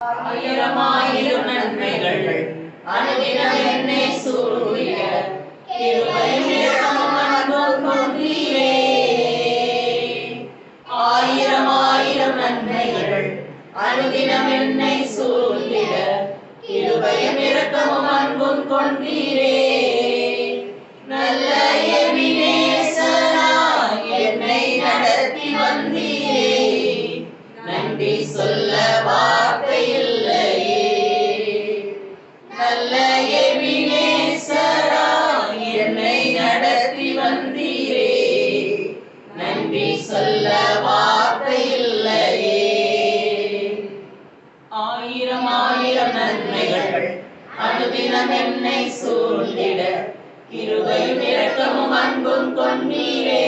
ஆயிரம் ஆயிரம் நன்மைகள் அனுதினம் என்னை சூழிய கிருபையும் இரக்கமும் அன்பும் கொண்டீரே. ஆயிரம் ஆயிரம் நன்மைகள் அனுதினம் என்னை சூழ்ந்திட கிருபையும் இரக்கமும் அன்பும் கொண்டீரே. நல்ல எபினேசராய் என்னை நடத்தி வந்தீரே. நன்றி சொல்ல வார்த்தை இல்லையே. நல்ல எபினேசராய் என்னை நடத்தி வந்தீரே. நன்றி சொல்ல வார்த்தை இல்லையே. ஆயிரம் ஆயிரம் நன்மைகள் அனுதினம் என்னை சூழ்ந்திட கிருபையும் இரக்கமும் அன்பும் கொண்டீரே.